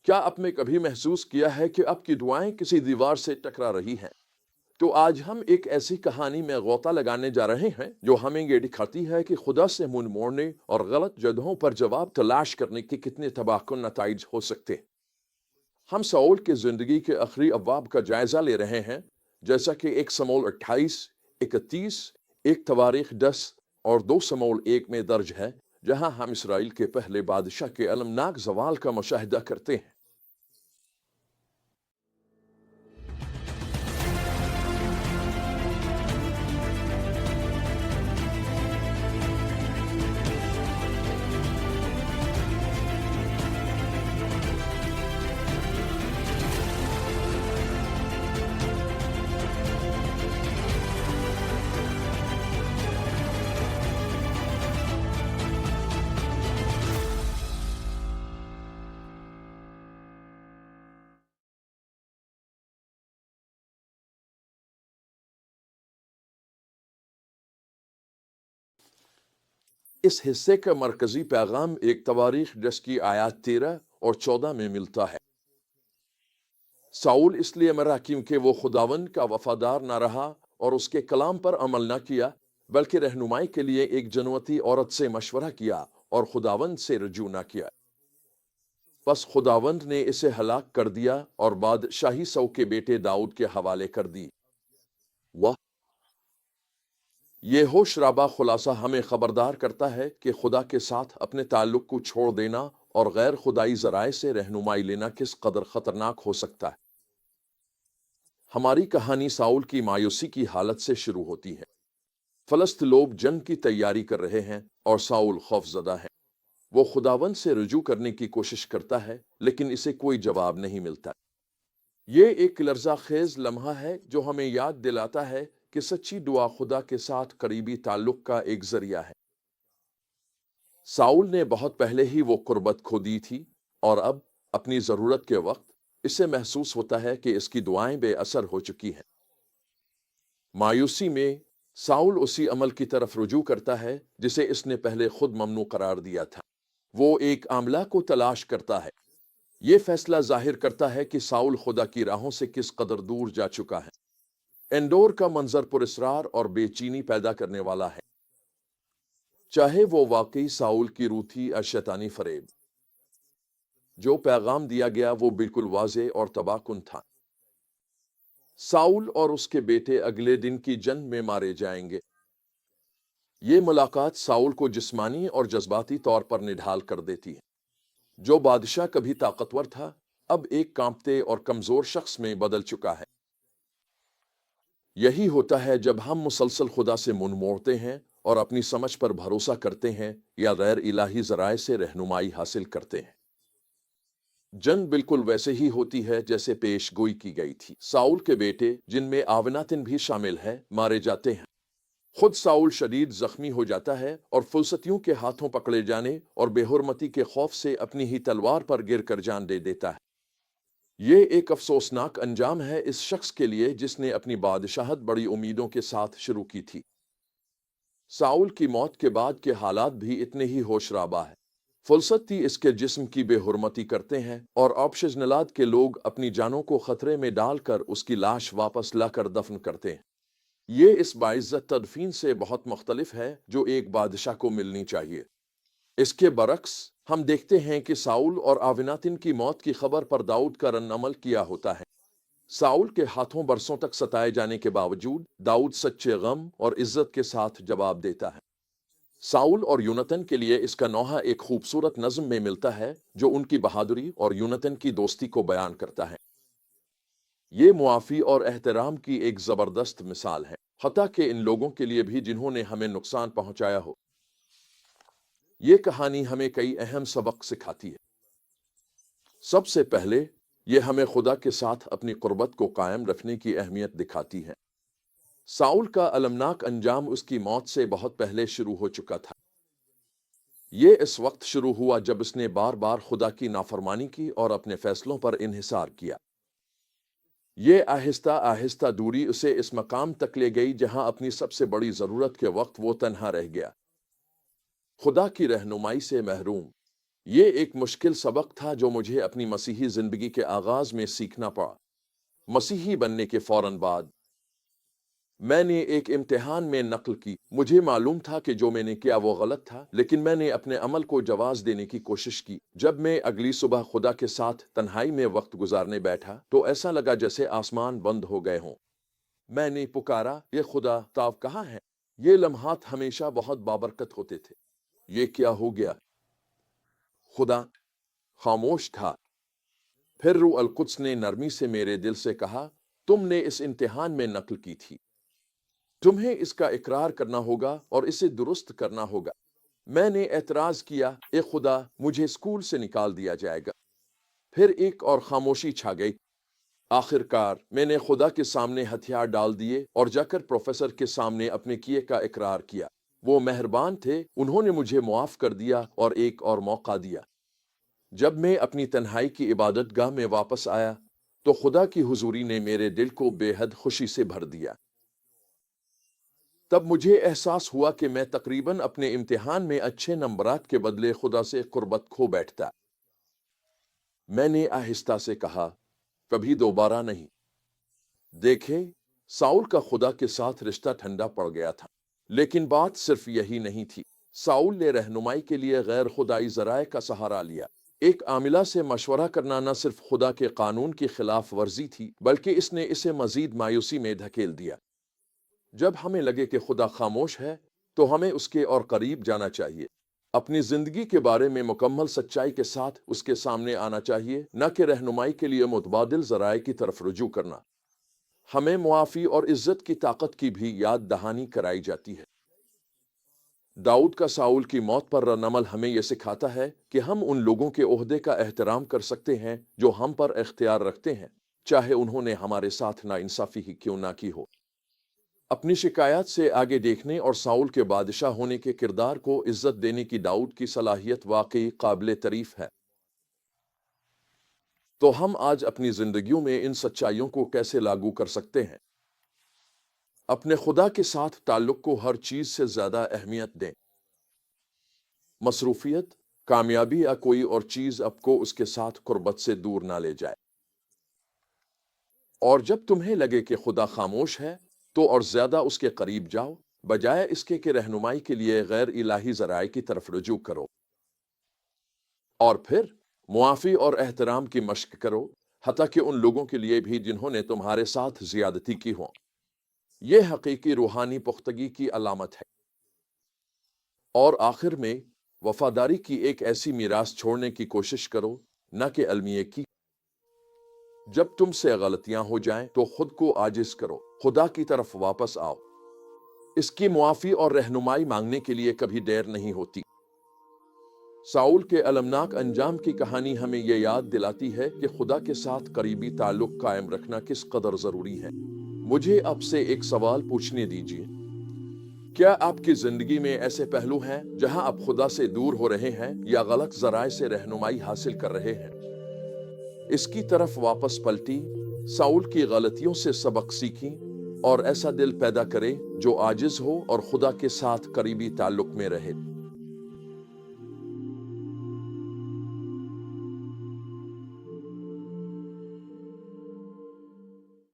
کیا آپ نے کبھی محسوس کیا ہے کہ آپ کی دعائیں کسی دیوار سے ٹکرا رہی ہیں؟ تو آج ہم ایک ایسی کہانی میں غوطہ لگانے جا رہے ہیں جو ہمیں یہ دکھاتی ہے کہ خدا سے منہ موڑنے اور غلط جگہوں پر جواب تلاش کرنے کے کتنے تباہ کن نتائج ہو سکتے ہیں۔ ہم ساؤل کے زندگی کے آخری ابواب کا جائزہ لے رہے ہیں، جیسا کہ 1 سموئیل 28، 31، 1 تواریخ 10 اور 2 سموئیل 1 میں درج ہے، جہاں ہم اسرائیل کے پہلے بادشاہ کے المناک زوال کا مشاہدہ کرتے ہیں۔ اس حصے کا مرکزی پیغام 1 تواریخ 10 کی آیات 13 اور 14 میں ملتا ہے۔ ساؤل اس لیے مرا کیونکہ وہ خداوند کا وفادار نہ رہا اور اس کے کلام پر عمل نہ کیا، بلکہ رہنمائی کے لیے ایک جنوتی عورت سے مشورہ کیا اور خداوند سے رجوع نہ کیا۔ پس خداوند نے اسے ہلاک کر دیا اور بادشاہی سو کے بیٹے داؤد کے حوالے کر دی۔ یہ ہوش رابہ خلاصہ ہمیں خبردار کرتا ہے کہ خدا کے ساتھ اپنے تعلق کو چھوڑ دینا اور غیر خدائی ذرائع سے رہنمائی لینا کس قدر خطرناک ہو سکتا ہے۔ ہماری کہانی ساؤل کی مایوسی کی حالت سے شروع ہوتی ہے۔ فلسط لوگ جنگ کی تیاری کر رہے ہیں اور ساؤل خوف زدہ ہے۔ وہ خداوند سے رجوع کرنے کی کوشش کرتا ہے، لیکن اسے کوئی جواب نہیں ملتا۔ یہ ایک لرزہ خیز لمحہ ہے جو ہمیں یاد دلاتا ہے کہ سچی دعا خدا کے ساتھ قریبی تعلق کا ایک ذریعہ ہے۔ ساؤل نے بہت پہلے ہی وہ قربت کھو دی تھی، اور اب اپنی ضرورت کے وقت اسے محسوس ہوتا ہے کہ اس کی دعائیں بے اثر ہو چکی ہیں۔ مایوسی میں ساؤل اسی عمل کی طرف رجوع کرتا ہے جسے اس نے پہلے خود ممنوع قرار دیا تھا۔ وہ ایک عاملہ کو تلاش کرتا ہے۔ یہ فیصلہ ظاہر کرتا ہے کہ ساؤل خدا کی راہوں سے کس قدر دور جا چکا ہے۔ اندور کا منظر پراسرار اور بے چینی پیدا کرنے والا ہے، چاہے وہ واقعی ساؤل کی روح تھی یا شیطانی فریب۔ جو پیغام دیا گیا وہ بالکل واضح اور تباہ کن تھا۔ ساؤل اور اس کے بیٹے اگلے دن کی جنگ میں مارے جائیں گے۔ یہ ملاقات ساؤل کو جسمانی اور جذباتی طور پر نڈھال کر دیتی ہے۔ جو بادشاہ کبھی طاقتور تھا، اب ایک کانپتے اور کمزور شخص میں بدل چکا ہے۔ یہی ہوتا ہے جب ہم مسلسل خدا سے منہ موڑتے ہیں اور اپنی سمجھ پر بھروسہ کرتے ہیں یا غیر الہی ذرائع سے رہنمائی حاصل کرتے ہیں۔ جنگ بالکل ویسے ہی ہوتی ہے جیسے پیش گوئی کی گئی تھی۔ ساؤل کے بیٹے، جن میں آوناتن بھی شامل ہے، مارے جاتے ہیں۔ خود ساؤل شدید زخمی ہو جاتا ہے اور فلسطینیوں کے ہاتھوں پکڑے جانے اور بے حرمتی کے خوف سے اپنی ہی تلوار پر گر کر جان دے دیتا ہے۔ یہ ایک افسوسناک انجام ہے اس شخص کے لیے جس نے اپنی بادشاہت بڑی امیدوں کے ساتھ شروع کی تھی۔ ساؤل کی موت کے بعد کے حالات بھی اتنے ہی ہوش رابہ ہیں۔ فلسطینی اس کے جسم کی بے حرمتی کرتے ہیں اور آپشنلاد کے لوگ اپنی جانوں کو خطرے میں ڈال کر اس کی لاش واپس لا کر دفن کرتے ہیں۔ یہ اس باعزت تدفین سے بہت مختلف ہے جو ایک بادشاہ کو ملنی چاہیے۔ اس کے برعکس ہم دیکھتے ہیں کہ ساؤل اور آوناتن کی موت کی خبر پر داؤد کا رد عمل کیا ہوتا ہے۔ ساؤل کے ہاتھوں برسوں تک ستائے جانے کے باوجود داؤد سچے غم اور عزت کے ساتھ جواب دیتا ہے۔ ساؤل اور یونتن کے لیے اس کا نوحہ ایک خوبصورت نظم میں ملتا ہے جو ان کی بہادری اور یونتن کی دوستی کو بیان کرتا ہے۔ یہ معافی اور احترام کی ایک زبردست مثال ہے، حتیٰ کہ ان لوگوں کے لیے بھی جنہوں نے ہمیں نقصان پہنچایا ہو۔ یہ کہانی ہمیں کئی اہم سبق سکھاتی ہے۔ سب سے پہلے یہ ہمیں خدا کے ساتھ اپنی قربت کو قائم رکھنے کی اہمیت دکھاتی ہے۔ ساؤل کا المناک انجام اس کی موت سے بہت پہلے شروع ہو چکا تھا۔ یہ اس وقت شروع ہوا جب اس نے بار بار خدا کی نافرمانی کی اور اپنے فیصلوں پر انحصار کیا۔ یہ آہستہ آہستہ دوری اسے اس مقام تک لے گئی جہاں اپنی سب سے بڑی ضرورت کے وقت وہ تنہا رہ گیا، خدا کی رہنمائی سے محروم۔ یہ ایک مشکل سبق تھا جو مجھے اپنی مسیحی زندگی کے آغاز میں سیکھنا پڑا۔ مسیحی بننے کے فوراً بعد میں نے ایک امتحان میں نقل کی۔ مجھے معلوم تھا کہ جو میں نے کیا وہ غلط تھا، لیکن میں نے اپنے عمل کو جواز دینے کی کوشش کی۔ جب میں اگلی صبح خدا کے ساتھ تنہائی میں وقت گزارنے بیٹھا تو ایسا لگا جیسے آسمان بند ہو گئے ہوں۔ میں نے پکارا، یہ خدا تاب کہاں ہے؟ یہ لمحات ہمیشہ بہت بابرکت ہوتے تھے۔ یہ کیا ہو گیا؟ خدا خاموش تھا۔ پھر روح القدس نے نرمی سے میرے دل سے کہا، تم نے اس امتحان میں نقل کی تھی، تمہیں اس کا اقرار کرنا ہوگا اور اسے درست کرنا ہوگا۔ میں نے اعتراض کیا، اے خدا، مجھے اسکول سے نکال دیا جائے گا۔ پھر ایک اور خاموشی چھا گئی۔ آخر کار میں نے خدا کے سامنے ہتھیار ڈال دیے اور جا کر پروفیسر کے سامنے اپنے کیے کا اقرار کیا۔ وہ مہربان تھے، انہوں نے مجھے معاف کر دیا اور ایک اور موقع دیا۔ جب میں اپنی تنہائی کی عبادت گاہ میں واپس آیا تو خدا کی حضوری نے میرے دل کو بے حد خوشی سے بھر دیا۔ تب مجھے احساس ہوا کہ میں تقریباً اپنے امتحان میں اچھے نمبرات کے بدلے خدا سے قربت کھو بیٹھتا۔ میں نے آہستہ سے کہا، کبھی دوبارہ نہیں۔ دیکھیں، ساؤل کا خدا کے ساتھ رشتہ ٹھنڈا پڑ گیا تھا، لیکن بات صرف یہی نہیں تھی۔ ساؤل نے رہنمائی کے لیے غیر خدائی ذرائع کا سہارا لیا۔ ایک عاملہ سے مشورہ کرنا نہ صرف خدا کے قانون کی خلاف ورزی تھی، بلکہ اس نے اسے مزید مایوسی میں دھکیل دیا۔ جب ہمیں لگے کہ خدا خاموش ہے تو ہمیں اس کے اور قریب جانا چاہیے۔ اپنی زندگی کے بارے میں مکمل سچائی کے ساتھ اس کے سامنے آنا چاہیے، نہ کہ رہنمائی کے لیے متبادل ذرائع کی طرف رجوع کرنا۔ ہمیں معافی اور عزت کی طاقت کی بھی یاد دہانی کرائی جاتی ہے۔ داؤد کا ساؤل کی موت پر رد عمل ہمیں یہ سکھاتا ہے کہ ہم ان لوگوں کے عہدے کا احترام کر سکتے ہیں جو ہم پر اختیار رکھتے ہیں، چاہے انہوں نے ہمارے ساتھ ناانصافی ہی کیوں نہ کی ہو۔ اپنی شکایات سے آگے دیکھنے اور ساؤل کے بادشاہ ہونے کے کردار کو عزت دینے کی داؤد کی صلاحیت واقعی قابل تعریف ہے۔ تو ہم آج اپنی زندگیوں میں ان سچائیوں کو کیسے لاگو کر سکتے ہیں؟ اپنے خدا کے ساتھ تعلق کو ہر چیز سے زیادہ اہمیت دیں۔ مصروفیت، کامیابی یا کوئی اور چیز آپ کو اس کے ساتھ قربت سے دور نہ لے جائے۔ اور جب تمہیں لگے کہ خدا خاموش ہے تو اور زیادہ اس کے قریب جاؤ، بجائے اس کے کہ رہنمائی کے لیے غیر الہی ذرائع کی طرف رجوع کرو۔ اور پھر معافی اور احترام کی مشق کرو، حتیٰ کہ ان لوگوں کے لیے بھی جنہوں نے تمہارے ساتھ زیادتی کی ہو۔ یہ حقیقی روحانی پختگی کی علامت ہے۔ اور آخر میں، وفاداری کی ایک ایسی میراث چھوڑنے کی کوشش کرو، نہ کہ المیہ کی۔ جب تم سے غلطیاں ہو جائیں تو خود کو عاجز کرو، خدا کی طرف واپس آؤ۔ اس کی معافی اور رہنمائی مانگنے کے لیے کبھی دیر نہیں ہوتی۔ ساؤل کے المناک انجام کی کہانی ہمیں یہ یاد دلاتی ہے کہ خدا کے ساتھ قریبی تعلق قائم رکھنا کس قدر ضروری ہے۔ مجھے آپ سے ایک سوال پوچھنے دیجیے۔ کیا آپ کی زندگی میں ایسے پہلو ہیں جہاں آپ خدا سے دور ہو رہے ہیں یا غلط ذرائع سے رہنمائی حاصل کر رہے ہیں؟ اس کی طرف واپس پلٹی، ساؤل کی غلطیوں سے سبق سیکھیں اور ایسا دل پیدا کریں جو عاجز ہو اور خدا کے ساتھ قریبی تعلق میں رہے۔